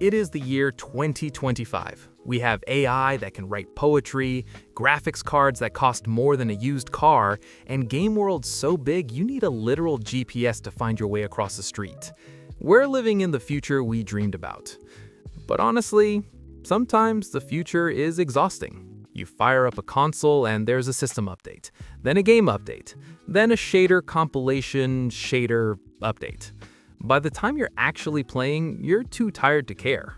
It is the year 2025. We have AI that can write poetry, graphics cards that cost more than a used car, and game worlds so big you need a literal GPS to find your way across the street. We're living in the future we dreamed about. But honestly, sometimes the future is exhausting. You fire up a console and there's a system update, then a game update, then a shader compilation shader update. By the time you're actually playing, you're too tired to care.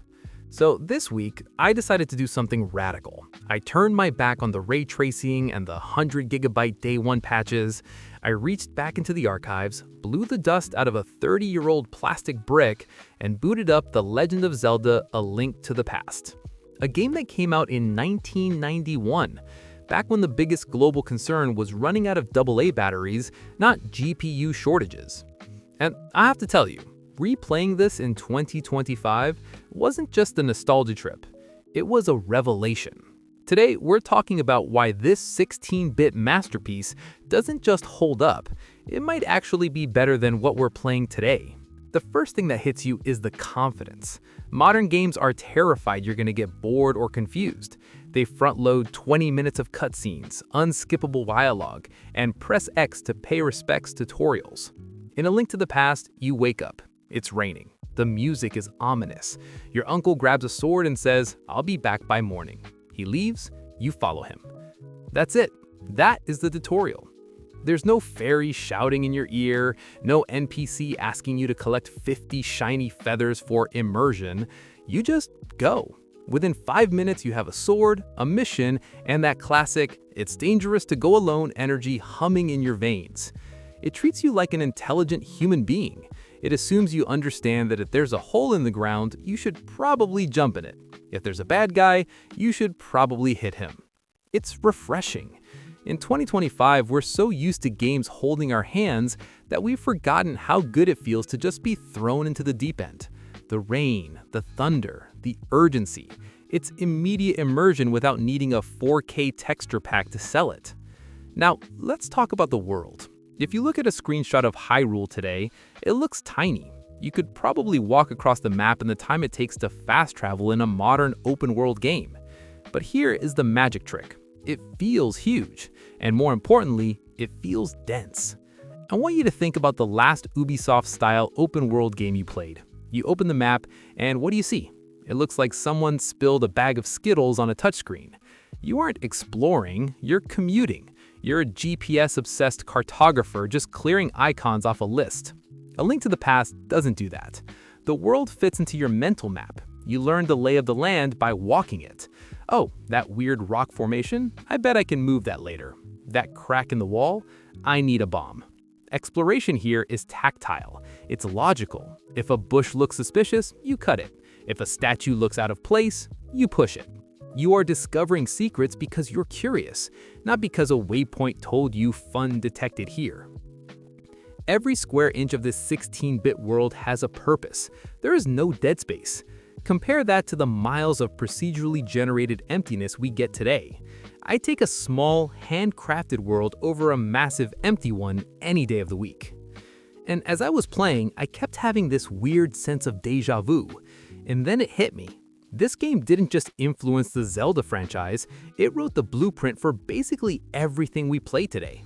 So this week, I decided to do something radical. I turned my back on the ray tracing and the 100GB day one patches. I reached back into the archives, blew the dust out of a 30-year-old plastic brick, and booted up The Legend of Zelda: A Link to the Past. A game that came out in 1991, back when the biggest global concern was running out of AA batteries, not GPU shortages. And I have to tell you, replaying this in 2025 wasn't just a nostalgia trip, it was a revelation. Today, we're talking about why this 16-bit masterpiece doesn't just hold up, it might actually be better than what we're playing today. The first thing that hits you is the confidence. Modern games are terrified you're going to get bored or confused. They front-load 20 minutes of cutscenes, unskippable dialogue, and press X to pay respects tutorials. In A Link to the Past, you wake up. It's raining. The music is ominous. Your uncle grabs a sword and says, "I'll be back by morning." He leaves, you follow him. That's it. That is the tutorial. There's no fairy shouting in your ear, no NPC asking you to collect 50 shiny feathers for immersion. You just go. Within 5 minutes, you have a sword, a mission, and that classic, "it's dangerous to go alone" energy humming in your veins. It treats you like an intelligent human being. It assumes you understand that if there's a hole in the ground, you should probably jump in it. If there's a bad guy, you should probably hit him. It's refreshing. In 2025, we're so used to games holding our hands that we've forgotten how good it feels to just be thrown into the deep end. The rain, the thunder, the urgency. It's immediate immersion without needing a 4K texture pack to sell it. Now, let's talk about the world. If you look at a screenshot of Hyrule today, it looks tiny. You could probably walk across the map in the time it takes to fast travel in a modern open-world game. But here is the magic trick. It feels huge, and more importantly, it feels dense. I want you to think about the last Ubisoft-style open-world game you played. You open the map, and what do you see? It looks like someone spilled a bag of Skittles on a touchscreen. You aren't exploring, you're commuting. You're a GPS-obsessed cartographer just clearing icons off a list. A Link to the Past doesn't do that. The world fits into your mental map. You learn the lay of the land by walking it. Oh, that weird rock formation? I bet I can move that later. That crack in the wall? I need a bomb. Exploration here is tactile. It's logical. If a bush looks suspicious, you cut it. If a statue looks out of place, you push it. You are discovering secrets because you're curious, not because a waypoint told you fun detected here. Every square inch of this 16-bit world has a purpose. There is no dead space. Compare that to the miles of procedurally generated emptiness we get today. I take a small, handcrafted world over a massive empty one any day of the week. And as I was playing, I kept having this weird sense of déjà vu. And then it hit me. This game didn't just influence the Zelda franchise, it wrote the blueprint for basically everything we play today.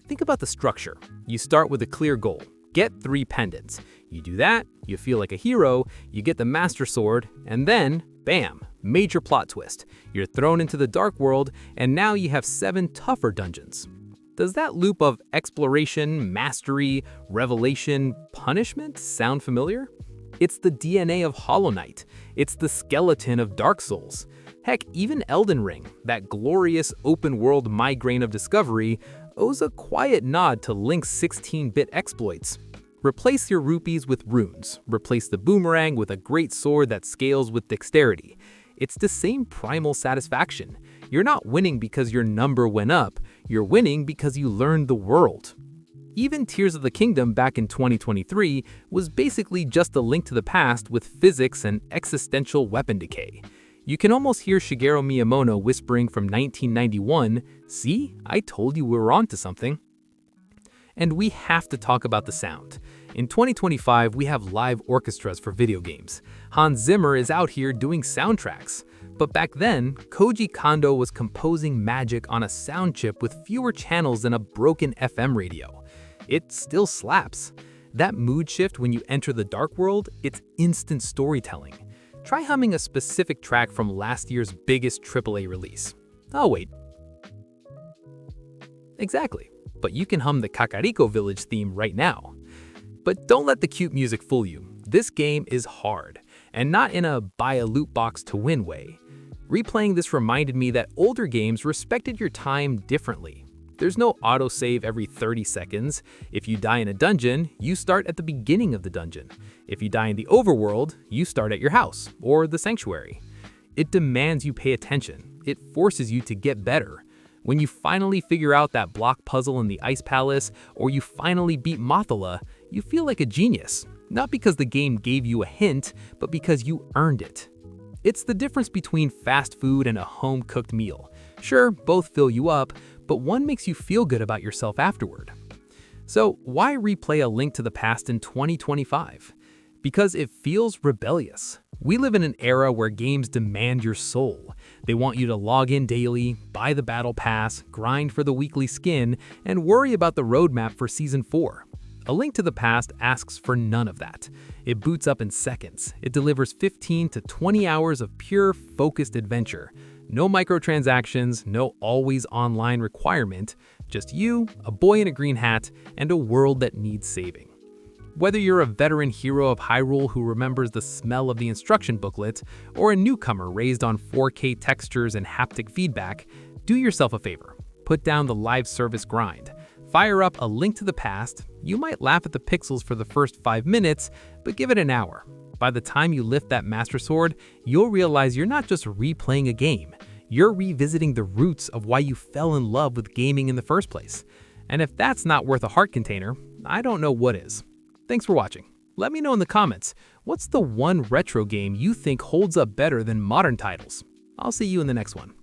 Think about the structure. You start with a clear goal. Get 3 pendants. You do that, you feel like a hero, you get the Master Sword, and then, bam, major plot twist. You're thrown into the Dark World, and now you have 7 tougher dungeons. Does that loop of exploration, mastery, revelation, punishment sound familiar? It's the DNA of Hollow Knight. It's the skeleton of Dark Souls. Heck, even Elden Ring, that glorious open-world migraine of discovery, owes a quiet nod to Link's 16-bit exploits. Replace your rupees with runes. Replace the boomerang with a great sword that scales with dexterity. It's the same primal satisfaction. You're not winning because your number went up. You're winning because you learned the world. Even Tears of the Kingdom back in 2023 was basically just a Link to the Past with physics and existential weapon decay. You can almost hear Shigeru Miyamoto whispering from 1991, "See, I told you we were onto something." And we have to talk about the sound. In 2025, we have live orchestras for video games. Hans Zimmer is out here doing soundtracks. But back then, Koji Kondo was composing magic on a sound chip with fewer channels than a broken FM radio. It still slaps. That mood shift when you enter the dark world, it's instant storytelling. Try humming a specific track from last year's biggest AAA release. Oh wait. Exactly. But you can hum the Kakariko Village theme right now. But don't let the cute music fool you. This game is hard, and not in a buy a loot box to win way. Replaying this reminded me that older games respected your time differently. There's no autosave every 30 seconds. If you die in a dungeon, you start at the beginning of the dungeon. If you die in the overworld, you start at your house, or the sanctuary. It demands you pay attention. It forces you to get better. When you finally figure out that block puzzle in the Ice Palace, or you finally beat Mothula, you feel like a genius. Not because the game gave you a hint, but because you earned it. It's the difference between fast food and a home-cooked meal. Sure, both fill you up, but one makes you feel good about yourself afterward. So why replay A Link to the Past in 2025? Because it feels rebellious. We live in an era where games demand your soul. They want you to log in daily, buy the battle pass, grind for the weekly skin, and worry about the roadmap for Season 4. A Link to the Past asks for none of that. It boots up in seconds. It delivers 15 to 20 hours of pure, focused adventure. No microtransactions, no always online requirement, just you, a boy in a green hat, and a world that needs saving. Whether you're a veteran hero of Hyrule who remembers the smell of the instruction booklet, or a newcomer raised on 4K textures and haptic feedback, do yourself a favor. Put down the live service grind. Fire up A Link to the Past. You might laugh at the pixels for the first 5 minutes, but give it an hour. By the time you lift that Master Sword, you'll realize you're not just replaying a game. You're revisiting the roots of why you fell in love with gaming in the first place. And if that's not worth a heart container, I don't know what is. Thanks for watching. Let me know in the comments, what's the one retro game you think holds up better than modern titles? I'll see you in the next one.